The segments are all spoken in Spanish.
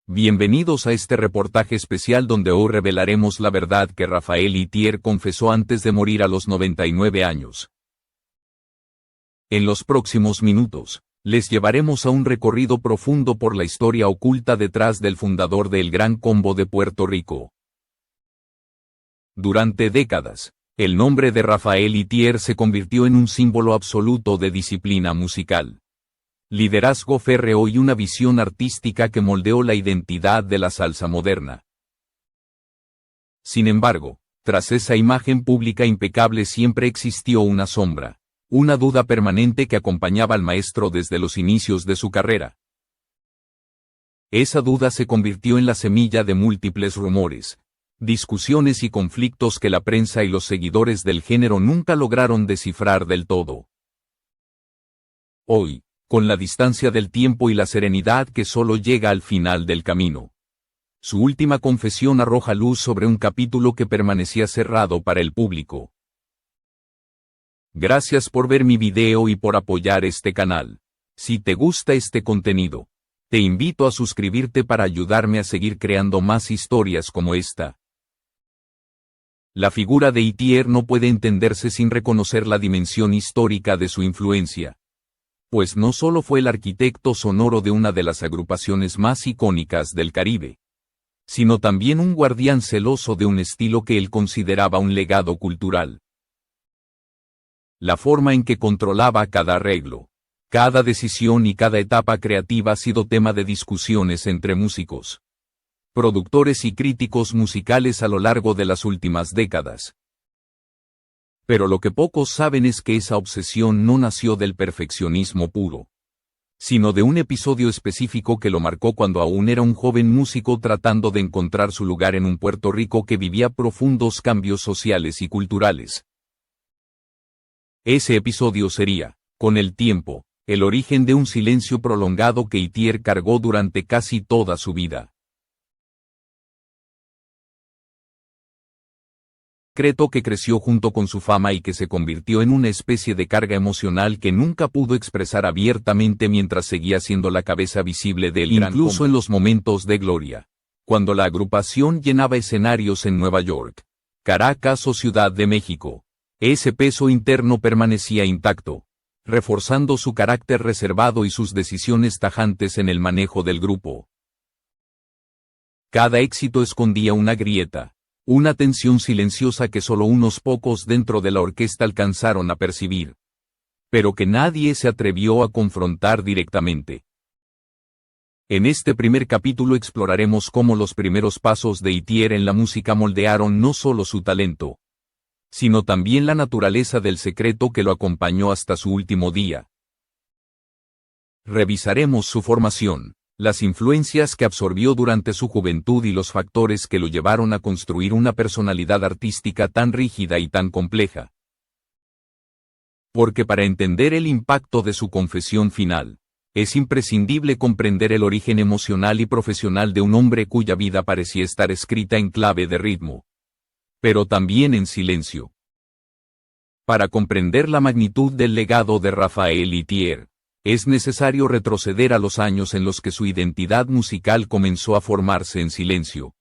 Bienvenidos a este reportaje especial donde hoy revelaremos la verdad que Raphael Itier confesó antes de morir a los 99 años. En los próximos minutos, les llevaremos a un recorrido profundo por la historia oculta detrás del fundador del Gran Combo de Puerto Rico. Durante décadas, el nombre de Raphael Itier se convirtió en un símbolo absoluto de disciplina musical, liderazgo férreo y una visión artística que moldeó la identidad de la salsa moderna. Sin embargo, tras esa imagen pública impecable siempre existió una sombra, una duda permanente que acompañaba al maestro desde los inicios de su carrera. Esa duda se convirtió en la semilla de múltiples rumores, discusiones y conflictos que la prensa y los seguidores del género nunca lograron descifrar del todo. Hoy, con la distancia del tiempo y la serenidad que solo llega al final del camino, su última confesión arroja luz sobre un capítulo que permanecía cerrado para el público. Gracias por ver mi video y por apoyar este canal. Si te gusta este contenido, te invito a suscribirte para ayudarme a seguir creando más historias como esta. La figura de Itier no puede entenderse sin reconocer la dimensión histórica de su influencia, pues no solo fue el arquitecto sonoro de una de las agrupaciones más icónicas del Caribe, sino también un guardián celoso de un estilo que él consideraba un legado cultural. La forma en que controlaba cada arreglo, cada decisión y cada etapa creativa ha sido tema de discusiones entre músicos, productores y críticos musicales a lo largo de las últimas décadas. Pero lo que pocos saben es que esa obsesión no nació del perfeccionismo puro, sino de un episodio específico que lo marcó cuando aún era un joven músico tratando de encontrar su lugar en un Puerto Rico que vivía profundos cambios sociales y culturales. Ese episodio sería, con el tiempo, el origen de un silencio prolongado que Itier cargó durante casi toda su vida. Secreto que creció junto con su fama y que se convirtió en una especie de carga emocional que nunca pudo expresar abiertamente mientras seguía siendo la cabeza visible del Gran Combo. Incluso en los momentos de gloria, cuando la agrupación llenaba escenarios en Nueva York, Caracas o Ciudad de México, ese peso interno permanecía intacto, reforzando su carácter reservado y sus decisiones tajantes en el manejo del grupo. Cada éxito escondía una grieta, una tensión silenciosa que solo unos pocos dentro de la orquesta alcanzaron a percibir, pero que nadie se atrevió a confrontar directamente. En este primer capítulo exploraremos cómo los primeros pasos de Itier en la música moldearon no solo su talento, sino también la naturaleza del secreto que lo acompañó hasta su último día. Revisaremos su formación, las influencias que absorbió durante su juventud y los factores que lo llevaron a construir una personalidad artística tan rígida y tan compleja. Porque para entender el impacto de su confesión final, es imprescindible comprender el origen emocional y profesional de un hombre cuya vida parecía estar escrita en clave de ritmo, pero también en silencio. Para comprender la magnitud del legado de Raphael Itier, es necesario retroceder a los años en los que su identidad musical comenzó a formarse en silencio,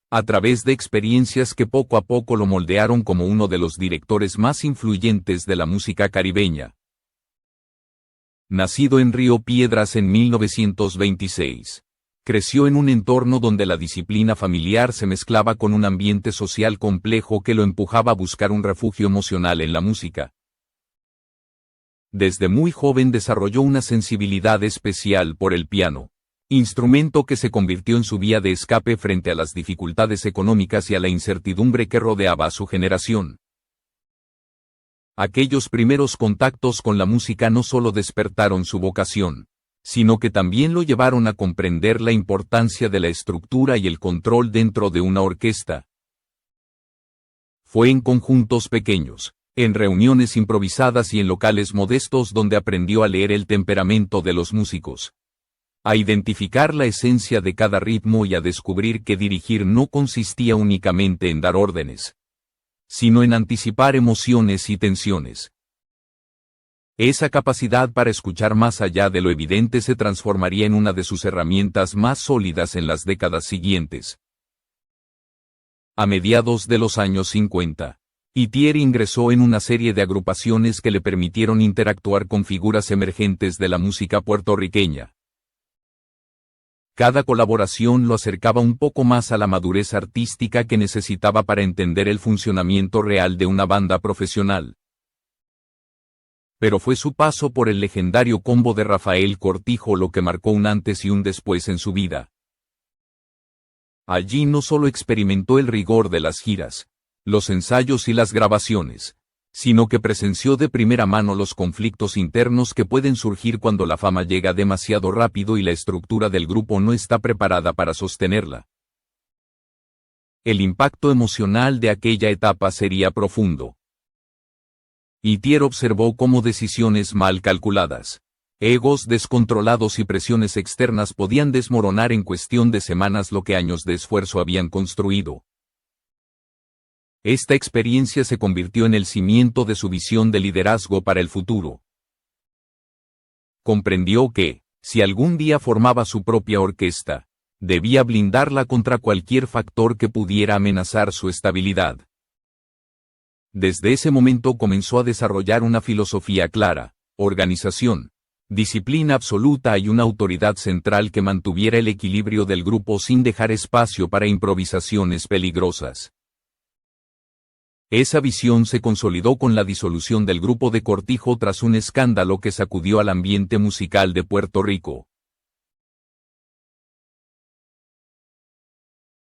a través de experiencias que poco a poco lo moldearon como uno de los directores más influyentes de la música caribeña. Nacido en Río Piedras en 1926, creció en un entorno donde la disciplina familiar se mezclaba con un ambiente social complejo que lo empujaba a buscar un refugio emocional en la música. Desde muy joven desarrolló una sensibilidad especial por el piano, instrumento que se convirtió en su vía de escape frente a las dificultades económicas y a la incertidumbre que rodeaba a su generación. Aquellos primeros contactos con la música no solo despertaron su vocación, sino que también lo llevaron a comprender la importancia de la estructura y el control dentro de una orquesta. Fue en conjuntos pequeños, en reuniones improvisadas y en locales modestos donde aprendió a leer el temperamento de los músicos, a identificar la esencia de cada ritmo y a descubrir que dirigir no consistía únicamente en dar órdenes, sino en anticipar emociones y tensiones. Esa capacidad para escuchar más allá de lo evidente se transformaría en una de sus herramientas más sólidas en las décadas siguientes. A mediados de los años 50, Itier ingresó en una serie de agrupaciones que le permitieron interactuar con figuras emergentes de la música puertorriqueña. Cada colaboración lo acercaba un poco más a la madurez artística que necesitaba para entender el funcionamiento real de una banda profesional. Pero fue su paso por el legendario combo de Rafael Cortijo lo que marcó un antes y un después en su vida. Allí no solo experimentó el rigor de las giras, los ensayos y las grabaciones, sino que presenció de primera mano los conflictos internos que pueden surgir cuando la fama llega demasiado rápido y la estructura del grupo no está preparada para sostenerla. El impacto emocional de aquella etapa sería profundo. Itier observó cómo decisiones mal calculadas, egos descontrolados y presiones externas podían desmoronar en cuestión de semanas lo que años de esfuerzo habían construido. Esta experiencia se convirtió en el cimiento de su visión de liderazgo para el futuro. Comprendió que, si algún día formaba su propia orquesta, debía blindarla contra cualquier factor que pudiera amenazar su estabilidad. Desde ese momento comenzó a desarrollar una filosofía clara, organización, disciplina absoluta y una autoridad central que mantuviera el equilibrio del grupo sin dejar espacio para improvisaciones peligrosas. Esa visión se consolidó con la disolución del grupo de Cortijo tras un escándalo que sacudió al ambiente musical de Puerto Rico.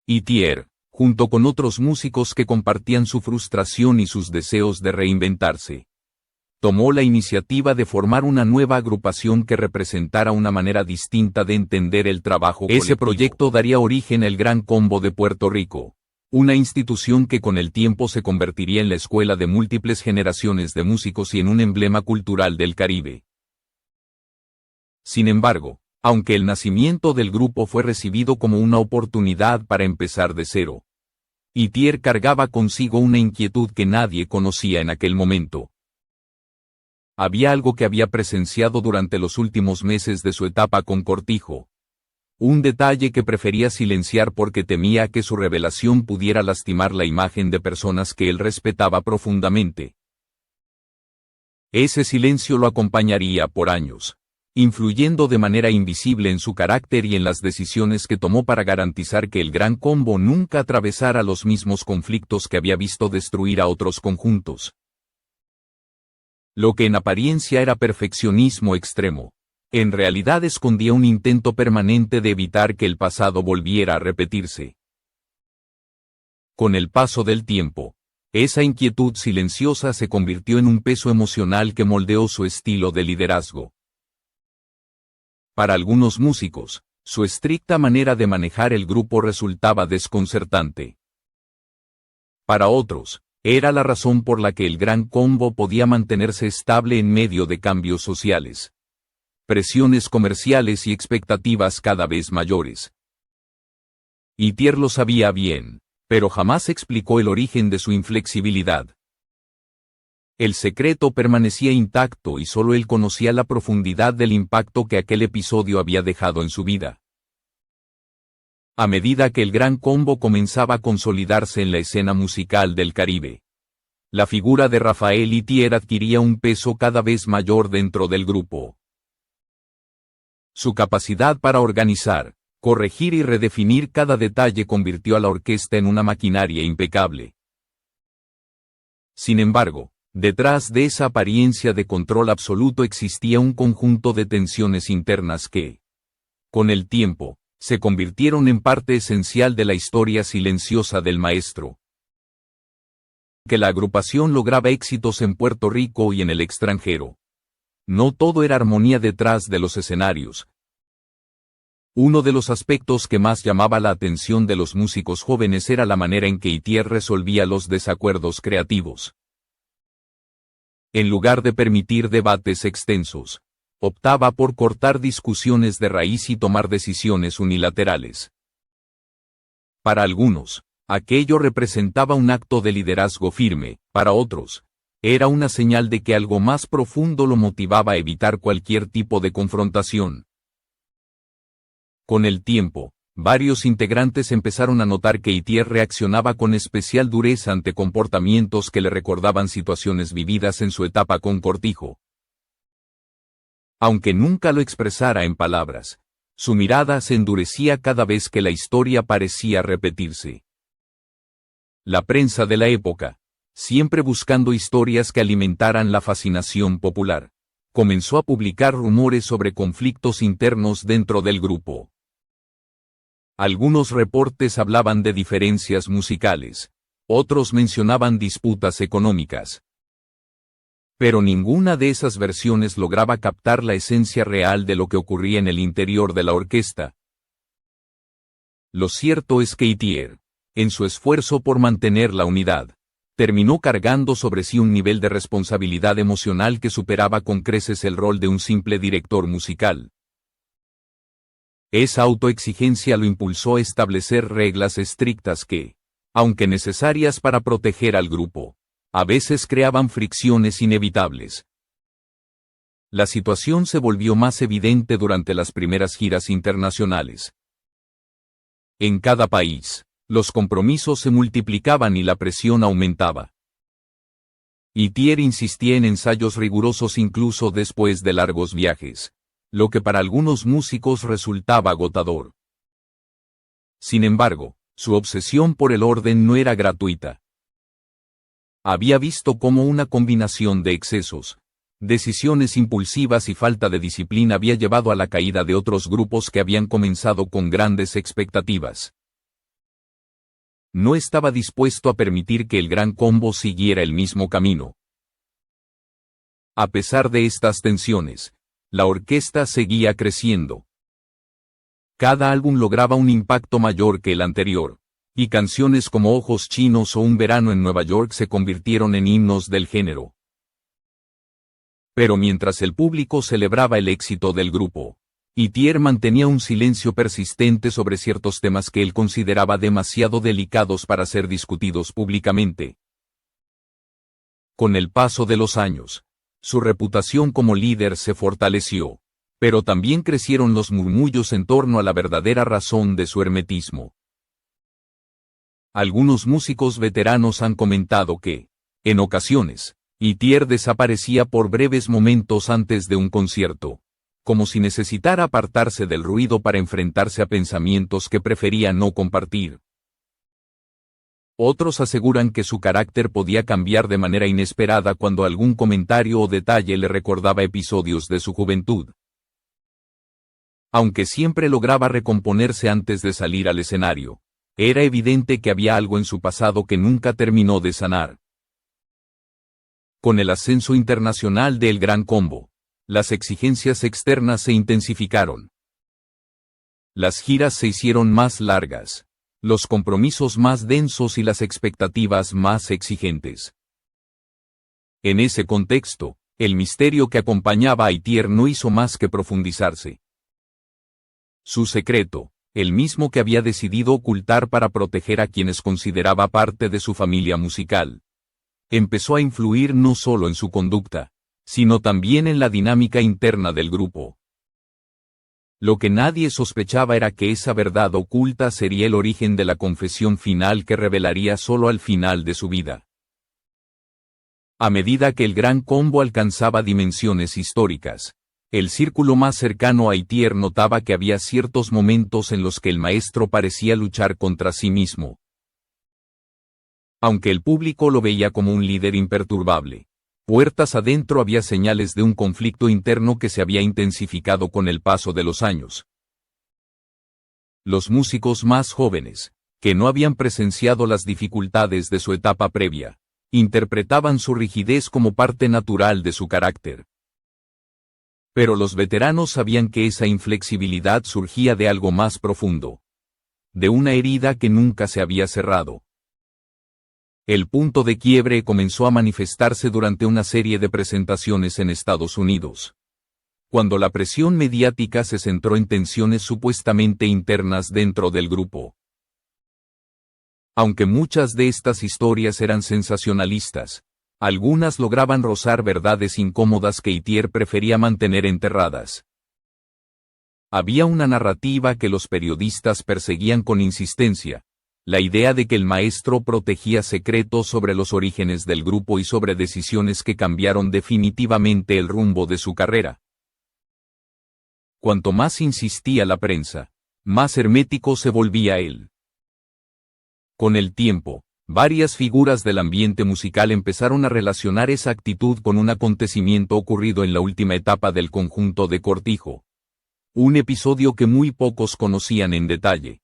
Itier, junto con otros músicos que compartían su frustración y sus deseos de reinventarse, tomó la iniciativa de formar una nueva agrupación que representara una manera distinta de entender el trabajo colectivo. Ese proyecto daría origen al Gran Combo de Puerto Rico, una institución que con el tiempo se convertiría en la escuela de múltiples generaciones de músicos y en un emblema cultural del Caribe. Sin embargo, aunque el nacimiento del grupo fue recibido como una oportunidad para empezar de cero, Itier cargaba consigo una inquietud que nadie conocía en aquel momento. Había algo que había presenciado durante los últimos meses de su etapa con Cortijo. Un detalle que prefería silenciar porque temía que su revelación pudiera lastimar la imagen de personas que él respetaba profundamente. Ese silencio lo acompañaría por años, influyendo de manera invisible en su carácter y en las decisiones que tomó para garantizar que el Gran Combo nunca atravesara los mismos conflictos que había visto destruir a otros conjuntos. Lo que en apariencia era perfeccionismo extremo, en realidad escondía un intento permanente de evitar que el pasado volviera a repetirse. Con el paso del tiempo, esa inquietud silenciosa se convirtió en un peso emocional que moldeó su estilo de liderazgo. Para algunos músicos, su estricta manera de manejar el grupo resultaba desconcertante. Para otros, era la razón por la que el Gran Combo podía mantenerse estable en medio de cambios sociales, presiones comerciales y expectativas cada vez mayores. Itier lo sabía bien, pero jamás explicó el origen de su inflexibilidad. El secreto permanecía intacto y solo él conocía la profundidad del impacto que aquel episodio había dejado en su vida. A medida que el Gran Combo comenzaba a consolidarse en la escena musical del Caribe, la figura de Rafael Itier adquiría un peso cada vez mayor dentro del grupo. Su capacidad para organizar, corregir y redefinir cada detalle convirtió a la orquesta en una maquinaria impecable. Sin embargo, detrás de esa apariencia de control absoluto existía un conjunto de tensiones internas que, con el tiempo, se convirtieron en parte esencial de la historia silenciosa del maestro. Que la agrupación lograba éxitos en Puerto Rico y en el extranjero. No todo era armonía detrás de los escenarios. Uno de los aspectos que más llamaba la atención de los músicos jóvenes era la manera en que Itier resolvía los desacuerdos creativos. En lugar de permitir debates extensos, optaba por cortar discusiones de raíz y tomar decisiones unilaterales. Para algunos, aquello representaba un acto de liderazgo firme, para otros, Era una señal de que algo más profundo lo motivaba a evitar cualquier tipo de confrontación. Con el tiempo, varios integrantes empezaron a notar que Itier reaccionaba con especial dureza ante comportamientos que le recordaban situaciones vividas en su etapa con Cortijo. Aunque nunca lo expresara en palabras, su mirada se endurecía cada vez que la historia parecía repetirse. La prensa de la época, siempre buscando historias que alimentaran la fascinación popular, comenzó a publicar rumores sobre conflictos internos dentro del grupo. Algunos reportes hablaban de diferencias musicales, otros mencionaban disputas económicas. Pero ninguna de esas versiones lograba captar la esencia real de lo que ocurría en el interior de la orquesta. Lo cierto es que Itier, en su esfuerzo por mantener la unidad, terminó cargando sobre sí un nivel de responsabilidad emocional que superaba con creces el rol de un simple director musical. Esa autoexigencia lo impulsó a establecer reglas estrictas que, aunque necesarias para proteger al grupo, a veces creaban fricciones inevitables. La situación se volvió más evidente durante las primeras giras internacionales. En cada país, los compromisos se multiplicaban y la presión aumentaba. Itier insistía en ensayos rigurosos incluso después de largos viajes, lo que para algunos músicos resultaba agotador. Sin embargo, su obsesión por el orden no era gratuita. Había visto cómo una combinación de excesos, decisiones impulsivas y falta de disciplina había llevado a la caída de otros grupos que habían comenzado con grandes expectativas. No estaba dispuesto a permitir que el Gran Combo siguiera el mismo camino. A pesar de estas tensiones, la orquesta seguía creciendo. Cada álbum lograba un impacto mayor que el anterior, y canciones como Ojos Chinos o Un Verano en Nueva York se convirtieron en himnos del género. Pero mientras el público celebraba el éxito del grupo, Itier mantenía un silencio persistente sobre ciertos temas que él consideraba demasiado delicados para ser discutidos públicamente. Con el paso de los años, su reputación como líder se fortaleció, pero también crecieron los murmullos en torno a la verdadera razón de su hermetismo. Algunos músicos veteranos han comentado que, en ocasiones, Itier desaparecía por breves momentos antes de un concierto, como si necesitara apartarse del ruido para enfrentarse a pensamientos que prefería no compartir. Otros aseguran que su carácter podía cambiar de manera inesperada cuando algún comentario o detalle le recordaba episodios de su juventud. Aunque siempre lograba recomponerse antes de salir al escenario, era evidente que había algo en su pasado que nunca terminó de sanar. Con el ascenso internacional del Gran Combo, las exigencias externas se intensificaron. Las giras se hicieron más largas, los compromisos más densos y las expectativas más exigentes. En ese contexto, el misterio que acompañaba a Itier no hizo más que profundizarse. Su secreto, el mismo que había decidido ocultar para proteger a quienes consideraba parte de su familia musical, empezó a influir no solo en su conducta, sino también en la dinámica interna del grupo. Lo que nadie sospechaba era que esa verdad oculta sería el origen de la confesión final que revelaría solo al final de su vida. A medida que el Gran Combo alcanzaba dimensiones históricas, el círculo más cercano a Itier notaba que había ciertos momentos en los que el maestro parecía luchar contra sí mismo. Aunque el público lo veía como un líder imperturbable, puertas adentro había señales de un conflicto interno que se había intensificado con el paso de los años. Los músicos más jóvenes, que no habían presenciado las dificultades de su etapa previa, interpretaban su rigidez como parte natural de su carácter. Pero los veteranos sabían que esa inflexibilidad surgía de algo más profundo, de una herida que nunca se había cerrado. El punto de quiebre comenzó a manifestarse durante una serie de presentaciones en Estados Unidos, cuando la presión mediática se centró en tensiones supuestamente internas dentro del grupo. Aunque muchas de estas historias eran sensacionalistas, Algunas lograban rozar verdades incómodas que Itier prefería mantener enterradas. Había una narrativa que los periodistas perseguían con insistencia, la idea de que el maestro protegía secretos sobre los orígenes del grupo y sobre decisiones que cambiaron definitivamente el rumbo de su carrera. Cuanto más insistía la prensa, más hermético se volvía él. Con el tiempo, varias figuras del ambiente musical empezaron a relacionar esa actitud con un acontecimiento ocurrido en la última etapa del conjunto de Cortijo. Un episodio que muy pocos conocían en detalle.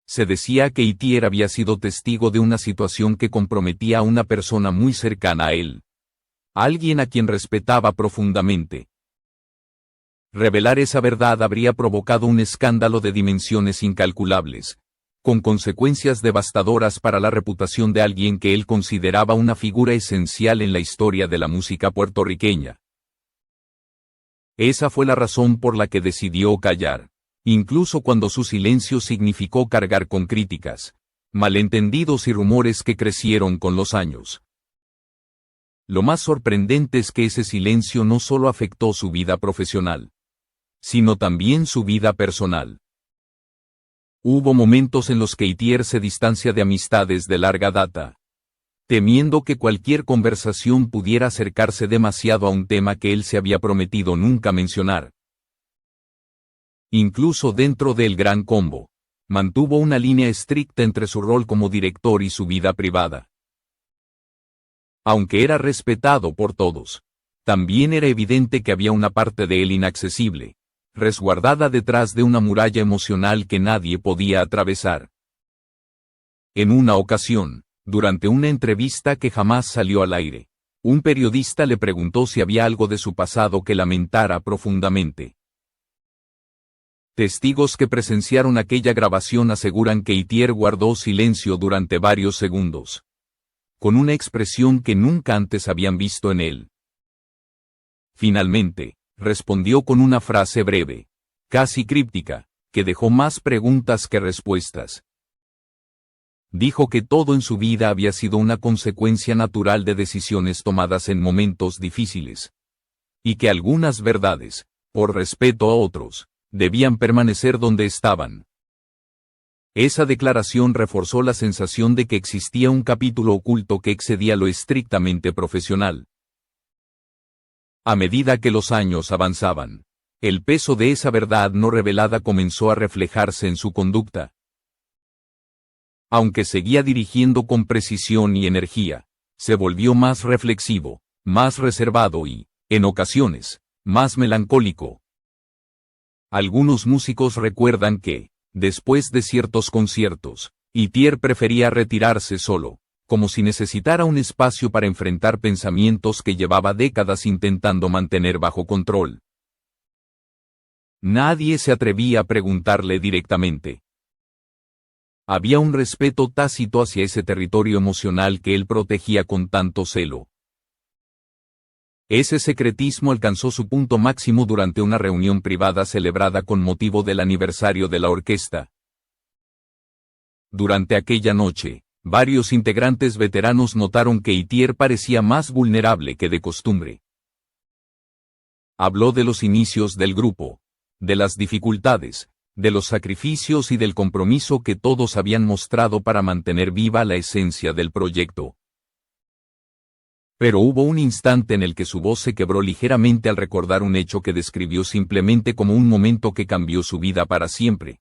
Se decía que Itier había sido testigo de una situación que comprometía a una persona muy cercana a él. Alguien a quien respetaba profundamente. Revelar esa verdad habría provocado un escándalo de dimensiones incalculables, con consecuencias devastadoras para la reputación de alguien que él consideraba una figura esencial en la historia de la música puertorriqueña. Esa fue la razón por la que decidió callar, incluso cuando su silencio significó cargar con críticas, malentendidos y rumores que crecieron con los años. Lo más sorprendente es que ese silencio no solo afectó su vida profesional, sino también su vida personal. Hubo momentos en los que Itier se distancia de amistades de larga data, temiendo que cualquier conversación pudiera acercarse demasiado a un tema que él se había prometido nunca mencionar. Incluso dentro del Gran Combo, mantuvo una línea estricta entre su rol como director y su vida privada. Aunque era respetado por todos, también era evidente que había una parte de él inaccesible, resguardada detrás de una muralla emocional que nadie podía atravesar. En una ocasión, durante una entrevista que jamás salió al aire, un periodista le preguntó si había algo de su pasado que lamentara profundamente. Testigos que presenciaron aquella grabación aseguran que Itier guardó silencio durante varios segundos, con una expresión que nunca antes habían visto en él. Finalmente, respondió con una frase breve, casi críptica, que dejó más preguntas que respuestas. Dijo que todo en su vida había sido una consecuencia natural de decisiones tomadas en momentos difíciles, y que algunas verdades, por respeto a otros, debían permanecer donde estaban. Esa declaración reforzó la sensación de que existía un capítulo oculto que excedía lo estrictamente profesional. A medida que los años avanzaban, el peso de esa verdad no revelada comenzó a reflejarse en su conducta. Aunque seguía dirigiendo con precisión y energía, se volvió más reflexivo, más reservado y, en ocasiones, más melancólico. Algunos músicos recuerdan que, después de ciertos conciertos, Itier prefería retirarse solo, como si necesitara un espacio para enfrentar pensamientos que llevaba décadas intentando mantener bajo control. Nadie se atrevía a preguntarle directamente. Había un respeto tácito hacia ese territorio emocional que él protegía con tanto celo. Ese secretismo alcanzó su punto máximo durante una reunión privada celebrada con motivo del aniversario de la orquesta. Durante aquella noche, varios integrantes veteranos notaron que Itier parecía más vulnerable que de costumbre. Habló de los inicios del grupo, de las dificultades, de los sacrificios y del compromiso que todos habían mostrado para mantener viva la esencia del proyecto. Pero hubo un instante en el que su voz se quebró ligeramente al recordar un hecho que describió simplemente como un momento que cambió su vida para siempre.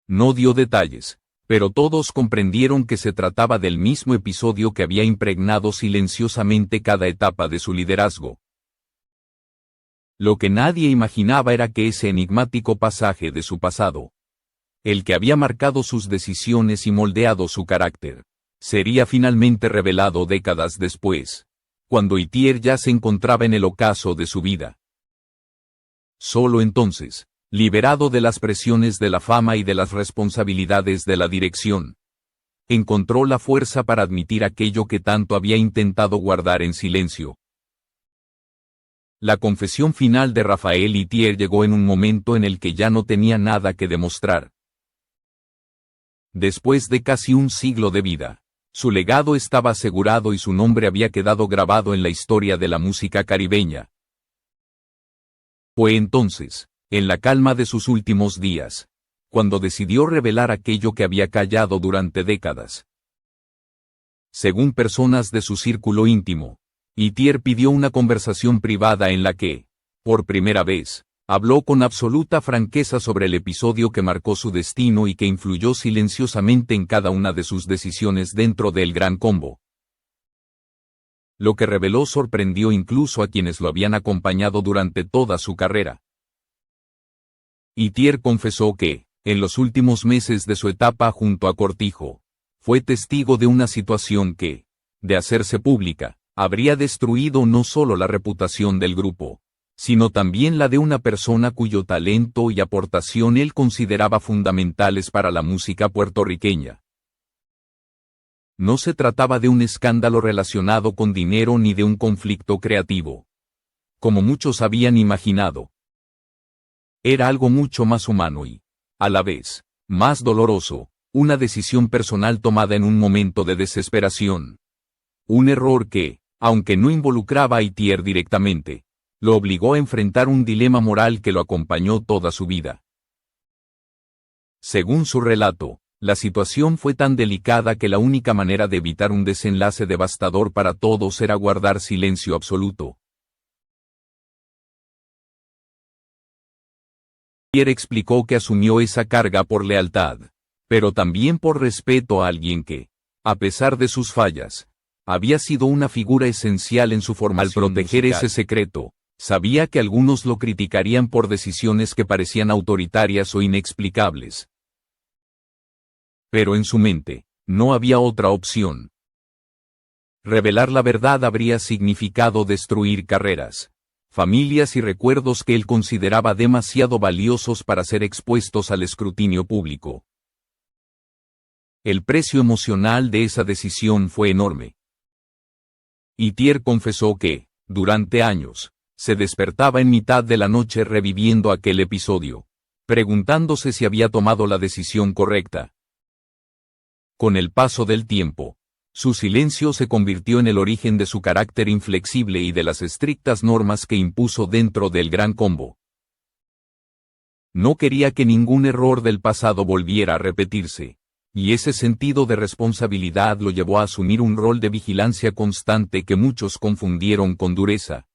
No dio detalles, pero todos comprendieron que se trataba del mismo episodio que había impregnado silenciosamente cada etapa de su liderazgo. Lo que nadie imaginaba era que ese enigmático pasaje de su pasado, el que había marcado sus decisiones y moldeado su carácter, sería finalmente revelado décadas después, cuando Itier ya se encontraba en el ocaso de su vida. Solo entonces, liberado de las presiones de la fama y de las responsabilidades de la dirección, encontró la fuerza para admitir aquello que tanto había intentado guardar en silencio. La confesión final de Rafael Itier llegó en un momento en el que ya no tenía nada que demostrar. Después de casi un siglo de vida, Su legado estaba asegurado y su nombre había quedado grabado en la historia de la música caribeña. Fue entonces, en la calma de sus últimos días, cuando decidió revelar aquello que había callado durante décadas. Según personas de su círculo íntimo, Itier pidió una conversación privada en la que, por primera vez, habló con absoluta franqueza sobre el episodio que marcó su destino y que influyó silenciosamente en cada una de sus decisiones dentro del Gran Combo. Lo que reveló sorprendió incluso a quienes lo habían acompañado durante toda su carrera. Itier confesó que, en los últimos meses de su etapa junto a Cortijo, fue testigo de una situación que, de hacerse pública, habría destruido no solo la reputación del grupo, sino también la de una persona cuyo talento y aportación él consideraba fundamentales para la música puertorriqueña. No se trataba de un escándalo relacionado con dinero ni de un conflicto creativo, como muchos habían imaginado. Era algo mucho más humano y, a la vez, más doloroso, una decisión personal tomada en un momento de desesperación. Un error que, aunque no involucraba a Itier directamente, lo obligó a enfrentar un dilema moral que lo acompañó toda su vida. Según su relato, la situación fue tan delicada que la única manera de evitar un desenlace devastador para todos era guardar silencio absoluto. Itier explicó que asumió esa carga por lealtad, pero también por respeto a alguien que, a pesar de sus fallas, había sido una figura esencial en su formación. Al proteger ese secreto, sabía que algunos lo criticarían por decisiones que parecían autoritarias o inexplicables. Pero en su mente, no había otra opción. Revelar la verdad habría significado destruir carreras, familias y recuerdos que él consideraba demasiado valiosos para ser expuestos al escrutinio público. El precio emocional de esa decisión fue enorme. Itier confesó que, durante años, se despertaba en mitad de la noche reviviendo aquel episodio, preguntándose si había tomado la decisión correcta. Con el paso del tiempo, su silencio se convirtió en el origen de su carácter inflexible y de las estrictas normas que impuso dentro del Gran Combo. No quería que ningún error del pasado volviera a repetirse, y ese sentido de responsabilidad lo llevó a asumir un rol de vigilancia constante que muchos confundieron con dureza.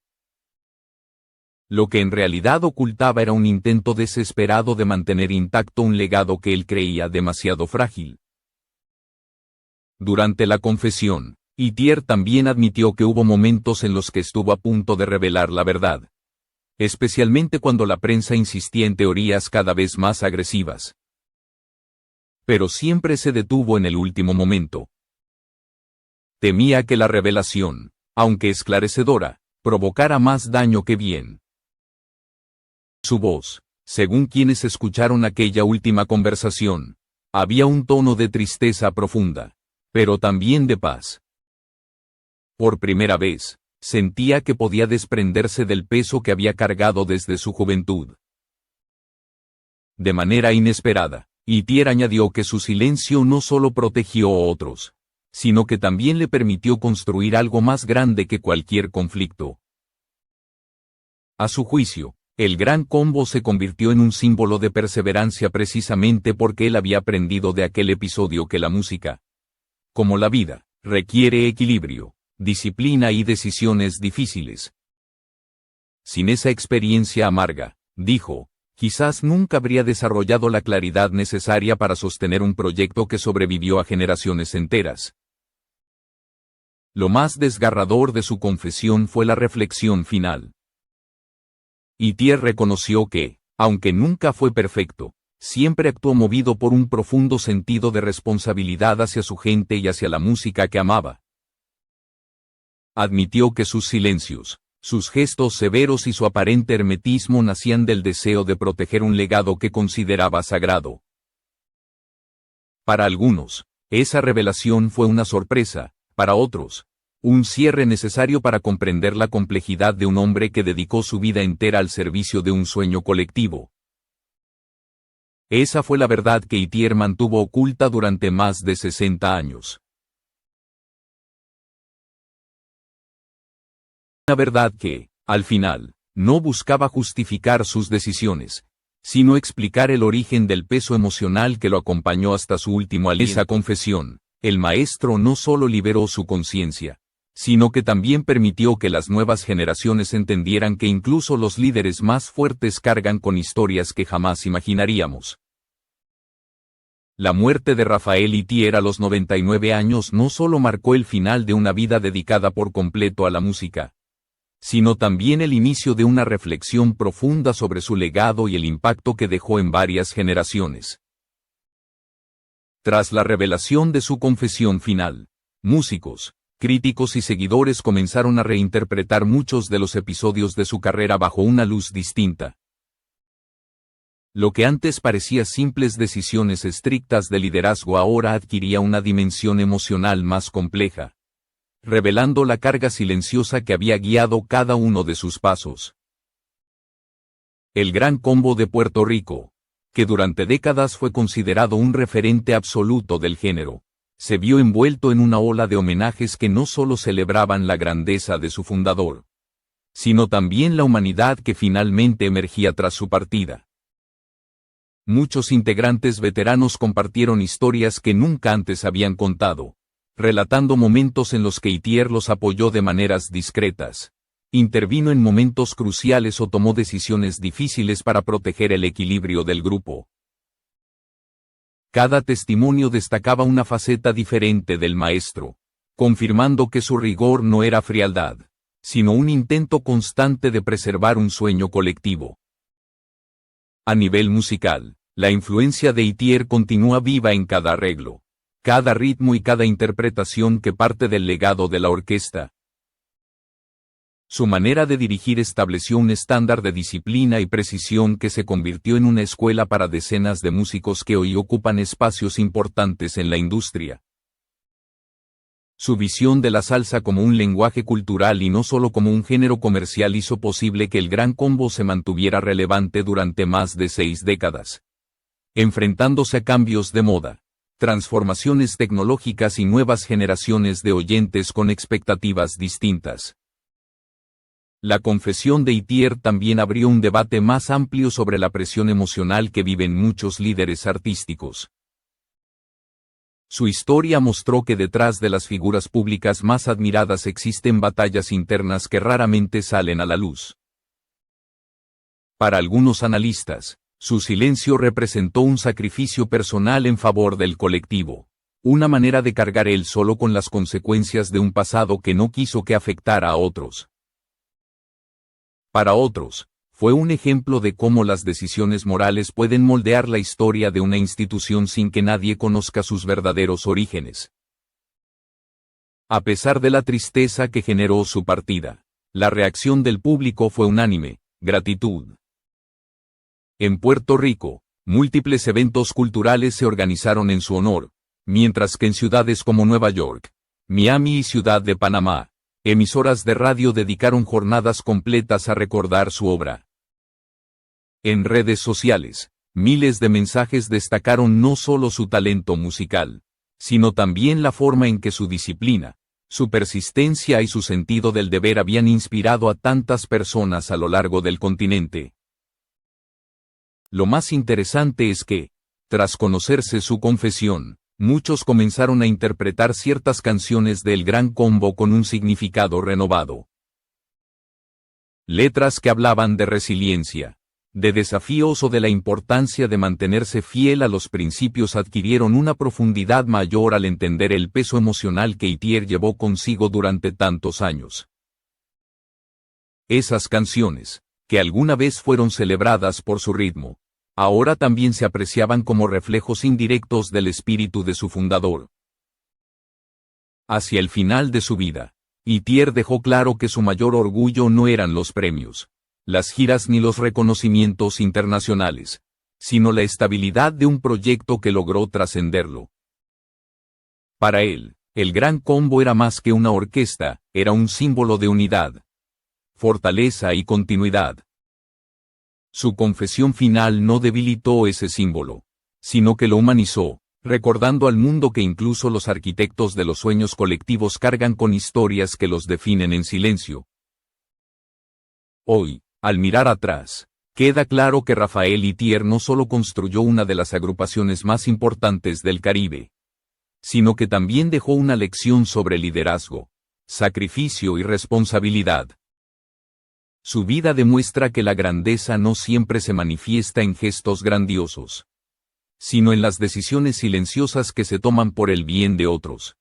Lo que en realidad ocultaba era un intento desesperado de mantener intacto un legado que él creía demasiado frágil. Durante la confesión, Itier también admitió que hubo momentos en los que estuvo a punto de revelar la verdad, especialmente cuando la prensa insistía en teorías cada vez más agresivas. Pero siempre se detuvo en el último momento. Temía que la revelación, aunque esclarecedora, provocara más daño que bien. Su voz, según quienes escucharon aquella última conversación, había un tono de tristeza profunda, pero también de paz. Por primera vez, sentía que podía desprenderse del peso que había cargado desde su juventud. De manera inesperada, Itier añadió que su silencio no solo protegió a otros, sino que también le permitió construir algo más grande que cualquier conflicto. A su juicio, el Gran Combo se convirtió en un símbolo de perseverancia precisamente porque él había aprendido de aquel episodio que la música, como la vida, requiere equilibrio, disciplina y decisiones difíciles. Sin esa experiencia amarga, dijo, quizás nunca habría desarrollado la claridad necesaria para sostener un proyecto que sobrevivió a generaciones enteras. Lo más desgarrador de su confesión fue la reflexión final. Itier reconoció que, aunque nunca fue perfecto, siempre actuó movido por un profundo sentido de responsabilidad hacia su gente y hacia la música que amaba. Admitió que sus silencios, sus gestos severos y su aparente hermetismo nacían del deseo de proteger un legado que consideraba sagrado. Para algunos, esa revelación fue una sorpresa, para otros, un cierre necesario para comprender la complejidad de un hombre que dedicó su vida entera al servicio de un sueño colectivo. Esa fue la verdad que Itier mantuvo oculta durante más de 60 años. Una verdad que, al final, no buscaba justificar sus decisiones, sino explicar el origen del peso emocional que lo acompañó hasta su último aliento. Esa confesión, el maestro no solo liberó su conciencia, sino que también permitió que las nuevas generaciones entendieran que incluso los líderes más fuertes cargan con historias que jamás imaginaríamos. La muerte de Rafael Itier a los 99 años no solo marcó el final de una vida dedicada por completo a la música, sino también el inicio de una reflexión profunda sobre su legado y el impacto que dejó en varias generaciones. Tras la revelación de su confesión final, músicos, críticos y seguidores comenzaron a reinterpretar muchos de los episodios de su carrera bajo una luz distinta. Lo que antes parecía simples decisiones estrictas de liderazgo ahora adquiría una dimensión emocional más compleja, revelando la carga silenciosa que había guiado cada uno de sus pasos. El Gran Combo de Puerto Rico, que durante décadas fue considerado un referente absoluto del género, se vio envuelto en una ola de homenajes que no solo celebraban la grandeza de su fundador, sino también la humanidad que finalmente emergía tras su partida. Muchos integrantes veteranos compartieron historias que nunca antes habían contado, relatando momentos en los que Itier los apoyó de maneras discretas, intervino en momentos cruciales o tomó decisiones difíciles para proteger el equilibrio del grupo. Cada testimonio destacaba una faceta diferente del maestro, confirmando que su rigor no era frialdad, sino un intento constante de preservar un sueño colectivo. A nivel musical, la influencia de Itier continúa viva en cada arreglo, cada ritmo y cada interpretación que parte del legado de la orquesta. Su manera de dirigir estableció un estándar de disciplina y precisión que se convirtió en una escuela para decenas de músicos que hoy ocupan espacios importantes en la industria. Su visión de la salsa como un lenguaje cultural y no solo como un género comercial hizo posible que el Gran Combo se mantuviera relevante durante más de 6 décadas, enfrentándose a cambios de moda, transformaciones tecnológicas y nuevas generaciones de oyentes con expectativas distintas. La confesión de Itier también abrió un debate más amplio sobre la presión emocional que viven muchos líderes artísticos. Su historia mostró que detrás de las figuras públicas más admiradas existen batallas internas que raramente salen a la luz. Para algunos analistas, su silencio representó un sacrificio personal en favor del colectivo, una manera de cargar él solo con las consecuencias de un pasado que no quiso que afectara a otros. Para otros, fue un ejemplo de cómo las decisiones morales pueden moldear la historia de una institución sin que nadie conozca sus verdaderos orígenes. A pesar de la tristeza que generó su partida, la reacción del público fue unánime: gratitud. En Puerto Rico, múltiples eventos culturales se organizaron en su honor, mientras que en ciudades como Nueva York, Miami y Ciudad de Panamá, emisoras de radio dedicaron jornadas completas a recordar su obra. En redes sociales, miles de mensajes destacaron no solo su talento musical, sino también la forma en que su disciplina, su persistencia y su sentido del deber habían inspirado a tantas personas a lo largo del continente. Lo más interesante es que, tras conocerse su confesión, muchos comenzaron a interpretar ciertas canciones del Gran Combo con un significado renovado. Letras que hablaban de resiliencia, de desafíos o de la importancia de mantenerse fiel a los principios adquirieron una profundidad mayor al entender el peso emocional que Itier llevó consigo durante tantos años. Esas canciones, que alguna vez fueron celebradas por su ritmo, ahora también se apreciaban como reflejos indirectos del espíritu de su fundador. Hacia el final de su vida, Itier dejó claro que su mayor orgullo no eran los premios, las giras ni los reconocimientos internacionales, sino la estabilidad de un proyecto que logró trascenderlo. Para él, el Gran Combo era más que una orquesta, era un símbolo de unidad, fortaleza y continuidad. Su confesión final no debilitó ese símbolo, sino que lo humanizó, recordando al mundo que incluso los arquitectos de los sueños colectivos cargan con historias que los definen en silencio. Hoy, al mirar atrás, queda claro que Rafael Itier no solo construyó una de las agrupaciones más importantes del Caribe, sino que también dejó una lección sobre liderazgo, sacrificio y responsabilidad. Su vida demuestra que la grandeza no siempre se manifiesta en gestos grandiosos, sino en las decisiones silenciosas que se toman por el bien de otros.